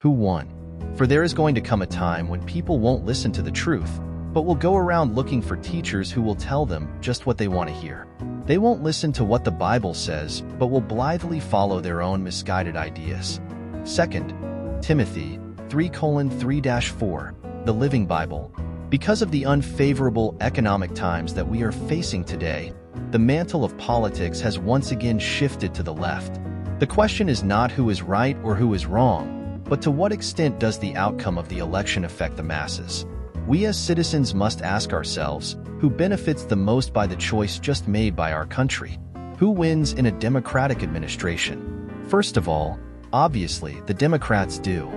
Who won? For there is going to come a time when people won't listen to the truth, but will go around looking for teachers who will tell them just what they want to hear. They won't listen to what the Bible says, but will blithely follow their own misguided ideas. 2 Timothy 3:3-4, the Living Bible. Because of the unfavorable economic times that we are facing today, the mantle of politics has once again shifted to the left. The question is not who is right or who is wrong, but to what extent does the outcome of the election affect the masses? We as citizens must ask ourselves, who benefits the most by the choice just made by our country? Who wins in a Democratic administration? First of all, obviously, the Democrats do.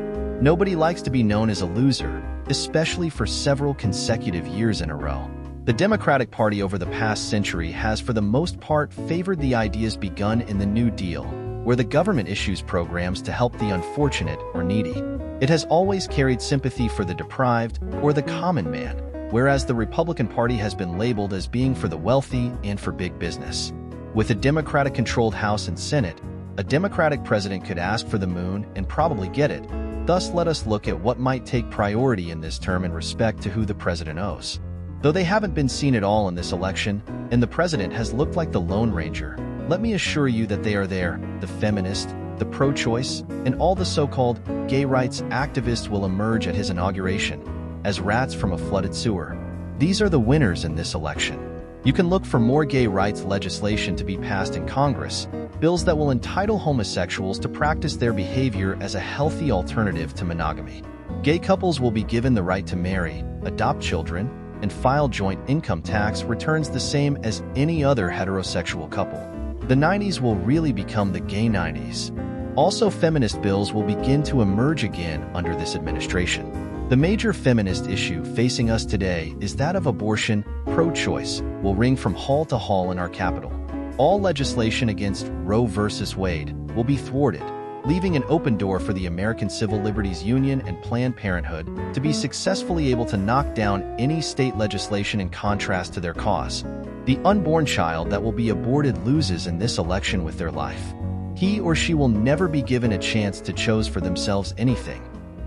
Nobody likes to be known as a loser, especially for several consecutive years in a row. The Democratic Party over the past century has for the most part favored the ideas begun in the New Deal, where the government issues programs to help the unfortunate or needy. It has always carried sympathy for the deprived or the common man, whereas the Republican Party has been labeled as being for the wealthy and for big business. With a Democratic-controlled House and Senate, a Democratic president could ask for the moon and probably get it. Thus, let us look at what might take priority in this term in respect to who the president owes. Though they haven't been seen at all in this election, and the president has looked like the Lone Ranger, let me assure you that they are there. The feminist, the pro-choice, and all the so-called gay rights activists will emerge at his inauguration as rats from a flooded sewer. These are the winners in this election. You can look for more gay rights legislation to be passed in Congress, bills that will entitle homosexuals to practice their behavior as a healthy alternative to monogamy. Gay couples will be given the right to marry, adopt children, and file joint income tax returns the same as any other heterosexual couple. The 90s will really become the gay 90s. Also, feminist bills will begin to emerge again under this administration. The major feminist issue facing us today is that of abortion. Pro-choice will ring from hall to hall in our capital. All legislation against Roe v. Wade will be thwarted, leaving an open door for the American Civil Liberties Union and Planned Parenthood to be successfully able to knock down any state legislation in contrast to their cause. The unborn child that will be aborted loses in this election with their life. He or she will never be given a chance to choose for themselves anything.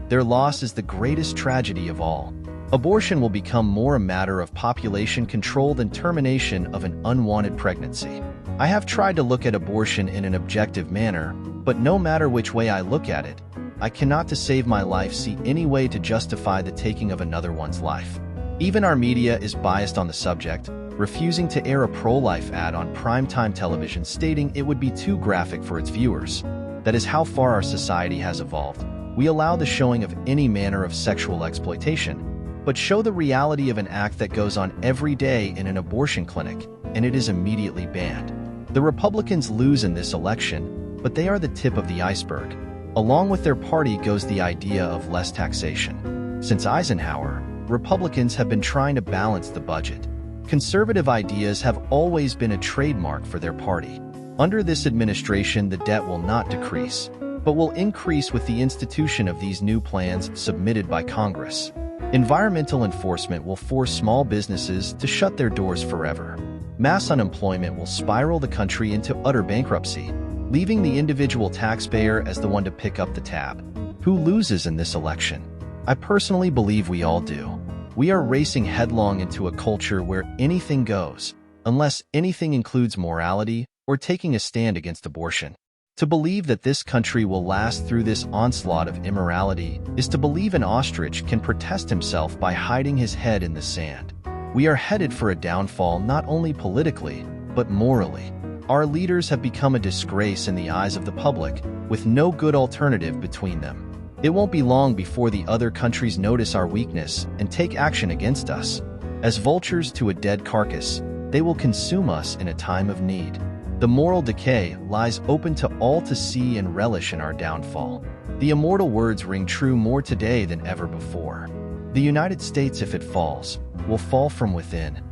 Their loss is the greatest tragedy of all. Abortion will become more a matter of population control than termination of an unwanted pregnancy. I have tried to look at abortion in an objective manner, but no matter which way I look at it, I cannot to save my life see any way to justify the taking of another one's life. Even our media is biased on the subject, refusing to air a pro-life ad on primetime television stating it would be too graphic for its viewers. That is how far our society has evolved. We allow the showing of any manner of sexual exploitation, but show the reality of an act that goes on every day in an abortion clinic, and it is immediately banned. The Republicans lose in this election, but they are the tip of the iceberg. Along with their party goes the idea of less taxation. Since Eisenhower, Republicans have been trying to balance the budget. Conservative ideas have always been a trademark for their party. Under this administration, the debt will not decrease, but will increase with the institution of these new plans submitted by Congress. Environmental enforcement will force small businesses to shut their doors forever. Mass unemployment will spiral the country into utter bankruptcy, leaving the individual taxpayer as the one to pick up the tab. Who loses in this election? I personally believe we all do. We are racing headlong into a culture where anything goes, unless anything includes morality or taking a stand against abortion. To believe that this country will last through this onslaught of immorality is to believe an ostrich can protest himself by hiding his head in the sand. We are headed for a downfall not only politically, but morally. Our leaders have become a disgrace in the eyes of the public, with no good alternative between them. It won't be long before the other countries notice our weakness and take action against us. As vultures to a dead carcass, they will consume us in a time of need. The moral decay lies open to all to see and relish in our downfall. The immortal words ring true more today than ever before. The United States, if it falls, will fall from within.